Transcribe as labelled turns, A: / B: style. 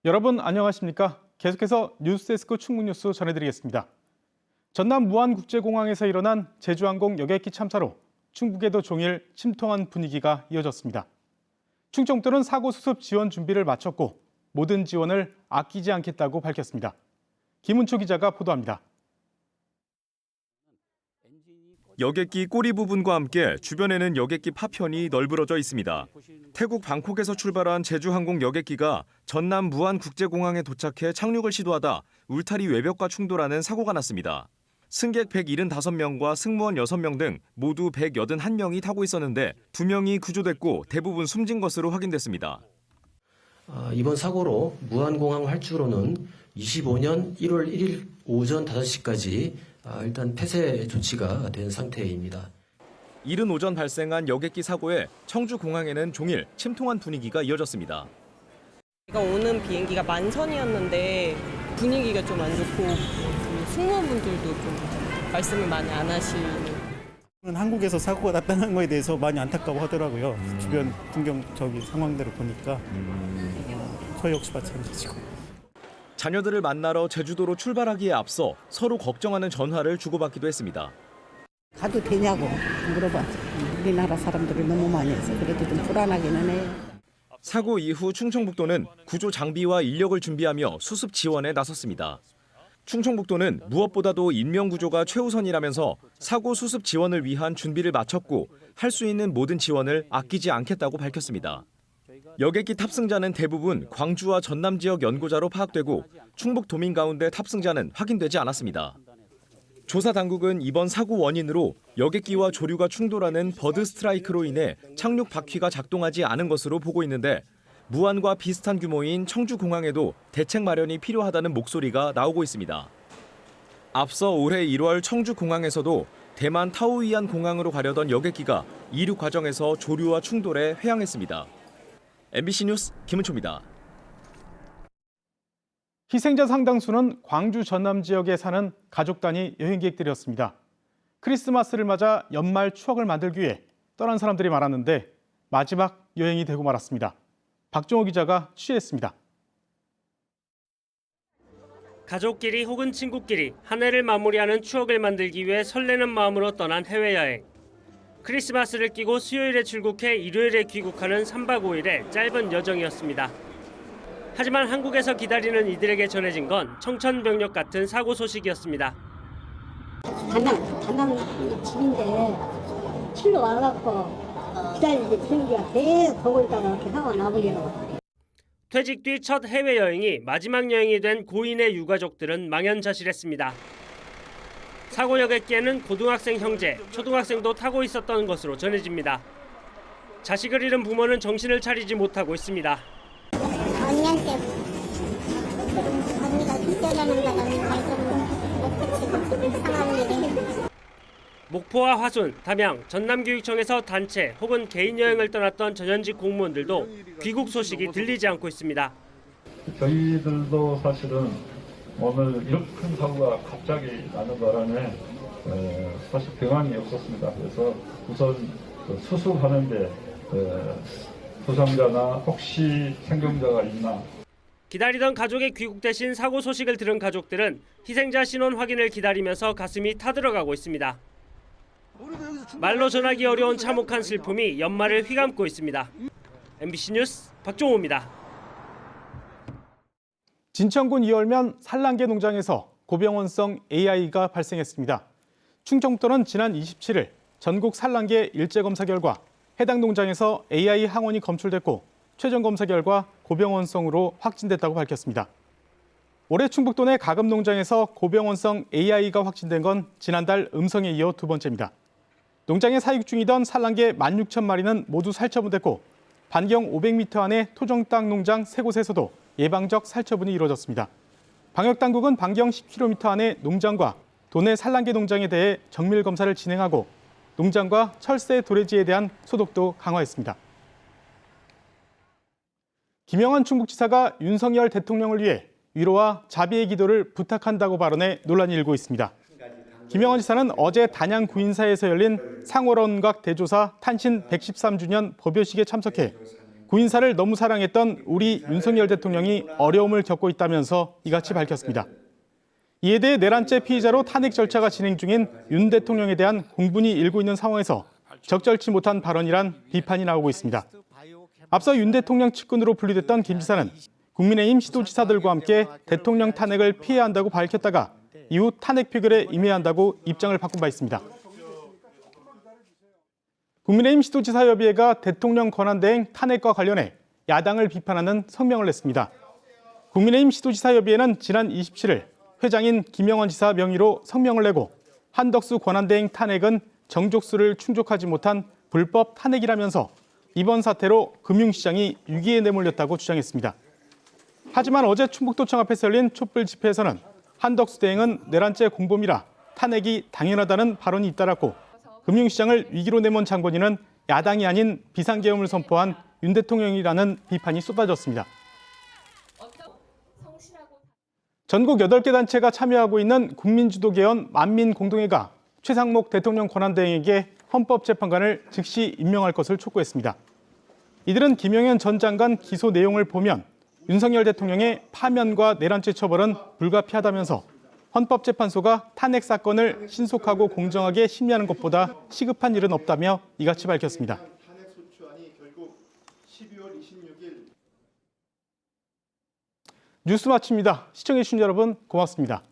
A: 여러분 안녕하십니까? 계속해서 뉴스데스크 충북뉴스 전해드리겠습니다. 전남 무안국제공항에서 일어난 제주항공 여객기 참사로 충북에도 종일 침통한 분위기가 이어졌습니다. 충청도는 사고 수습 지원 준비를 마쳤고 모든 지원을 아끼지 않겠다고 밝혔습니다. 김은초 기자가 보도합니다.
B: 여객기 꼬리 부분과 함께 주변에는 여객기 파편이 널브러져 있습니다. 태국 방콕에서 출발한 제주항공 여객기가 전남 무안국제공항에 도착해 착륙을 시도하다 울타리 외벽과 충돌하는 사고가 났습니다. 승객 175명과 승무원 6명 등 모두 181명이 타고 있었는데 2명이 구조됐고 대부분 숨진 것으로 확인됐습니다.
C: 이번 사고로 무안공항 활주로는 25년 1월 1일 오전 5시까지 일단 폐쇄 조치가 된 상태입니다.
B: 이른 오전 발생한 여객기 사고에 청주공항에는 종일 침통한 분위기가 이어졌습니다.
D: 오는 비행기가 만선이었는데 분위기가 좀 안 좋고 승무원분들도 좀 말씀을 많이 안 하시는.
E: 한국에서 사고가 났다는 거에 대해서 많이 안타까워하더라고요. 주변 풍경 상황대로 보니까 저 역시 마찬가지고.
B: 자녀들을 만나러 제주도로 출발하기에 앞서 서로 걱정하는 전화를 주고받기도 했습니다.
F: 가도 되냐고 물어봤죠. 우리나라 사람들이 너무 많이 해서 그래도 좀 불안하기는 해요.
B: 사고 이후 충청북도는 구조 장비와 인력을 준비하며 수습 지원에 나섰습니다. 충청북도는 무엇보다도 인명구조가 최우선이라면서 사고 수습 지원을 위한 준비를 마쳤고 할 수 있는 모든 지원을 아끼지 않겠다고 밝혔습니다. 여객기 탑승자는 대부분 광주와 전남 지역 연고자로 파악되고 충북 도민 가운데 탑승자는 확인되지 않았습니다. 조사 당국은 이번 사고 원인으로 여객기와 조류가 충돌하는 버드 스트라이크로 인해 착륙 바퀴가 작동하지 않은 것으로 보고 있는데 무안과 비슷한 규모인 청주공항에도 대책 마련이 필요하다는 목소리가 나오고 있습니다. 앞서 올해 1월 청주공항에서도 대만 타오이안 공항으로 가려던 여객기가 이륙 과정에서 조류와 충돌해 회항했습니다. MBC 뉴스 김은초입니다.
A: 희생자 상당수는 광주 전남 지역에 사는 가족 단위 여행객들이었습니다. 크리스마스를 맞아 연말 추억을 만들기 위해 떠난 사람들이 많았는데 마지막 여행이 되고 말았습니다. 박정호 기자가 취재했습니다.
G: 가족끼리 혹은 친구끼리 한 해를 마무리하는 추억을 만들기 위해 설레는 마음으로 떠난 해외여행. 크리스마스를 끼고 수요일에 출국해 일요일에 귀국하는 3박 5일의 짧은 여정이었습니다. 하지만 한국에서 기다리는 이들에게 전해진 건 청천벽력 같은 사고 소식이었습니다.
H: 담당 집인데 실로 와갖고 기다리는 비행기가 계속 보고 있다가 이렇게 사고가 나버리더라고요.
G: 퇴직 뒤 첫 해외여행이 마지막 여행이 된 고인의 유가족들은 망연자실했습니다. 사고 여객기에는 고등학생 형제, 초등학생도 타고 있었던 것으로 전해집니다. 자식을 잃은 부모는 정신을 차리지 못하고 있습니다.
H: 언니한테 언니가 기절하는 바람에
G: 목포와 화순, 담양, 전남교육청에서 단체 혹은 개인 여행을 떠났던 전현직 공무원들도 귀국 소식이 들리지 않고 있습니다.
I: 저희들도 사실은 오늘 이렇게 큰 사고가 갑자기 나는 바람에 사실 병안이 없었습니다. 그래서 우선 수습하는데 부상자나 혹시 생존자가 있나.
G: 기다리던 가족의 귀국 대신 사고 소식을 들은 가족들은 희생자 신원 확인을 기다리면서 가슴이 타들어가고 있습니다. 말로 전하기 어려운 참혹한 슬픔이 연말을 휘감고 있습니다. MBC 뉴스 박종호입니다.
A: 진천군 이월면 산란계 농장에서 고병원성 AI가 발생했습니다. 충청북도는 지난 27일 전국 산란계 일제검사 결과 해당 농장에서 AI 항원이 검출됐고 최종 검사 결과 고병원성으로 확진됐다고 밝혔습니다. 올해 충북도 내 가금 농장에서 고병원성 AI가 확진된 건 지난달 음성에 이어 두 번째입니다. 농장에 사육 중이던 산란계 16,000마리는 모두 살처분됐고 반경 500m 안의 토종닭 농장 3곳에서도 예방적 살처분이 이루어졌습니다. 방역당국은 반경 10km 안의 농장과 도내 산란계 농장에 대해 정밀 검사를 진행하고 농장과 철새 도래지에 대한 소독도 강화했습니다. 김영환 충북지사가 윤석열 대통령을 위해 위로와 자비의 기도를 부탁한다고 발언해 논란이 일고 있습니다. 김영환 지사는 어제 단양 구인사에서 열린 상월원각 대조사 탄신 113주년 법요식에 참석해 구인사를 너무 사랑했던 우리 윤석열 대통령이 어려움을 겪고 있다면서 이같이 밝혔습니다. 이에 대해 내란죄 피의자로 탄핵 절차가 진행 중인 윤 대통령에 대한 공분이 일고 있는 상황에서 적절치 못한 발언이란 비판이 나오고 있습니다. 앞서 윤 대통령 측근으로 분류됐던 김 지사는 국민의힘 시도지사들과 함께 대통령 탄핵을 피해야 한다고 밝혔다가 이후 탄핵 표결에 임해야 한다고 입장을 바꾼 바 있습니다. 국민의힘 시도지사협의회가 대통령 권한대행 탄핵과 관련해 야당을 비판하는 성명을 냈습니다. 국민의힘 시도지사협의회는 지난 27일 회장인 김영원 지사 명의로 성명을 내고 한덕수 권한대행 탄핵은 정족수를 충족하지 못한 불법 탄핵이라면서 이번 사태로 금융시장이 위기에 내몰렸다고 주장했습니다. 하지만 어제 충북도청 앞에서 열린 촛불 집회에서는 한덕수 대행은 내란죄 공범이라 탄핵이 당연하다는 발언이 잇따랐고 금융시장을 위기로 내몬 장본인은 야당이 아닌 비상계엄을 선포한 윤 대통령이라는 비판이 쏟아졌습니다. 전국 8개 단체가 참여하고 있는 국민주도개헌 만민공동회가 최상목 대통령 권한대행에게 헌법재판관을 즉시 임명할 것을 촉구했습니다. 이들은 김영현 전 장관 기소 내용을 보면 윤석열 대통령의 파면과 내란죄 처벌은 불가피하다면서 헌법재판소가 탄핵 사건을 신속하고 공정하게 심리하는 것보다 시급한 일은 없다며 이같이 밝혔습니다. 뉴스 마칩니다. 시청해주신 여러분 고맙습니다.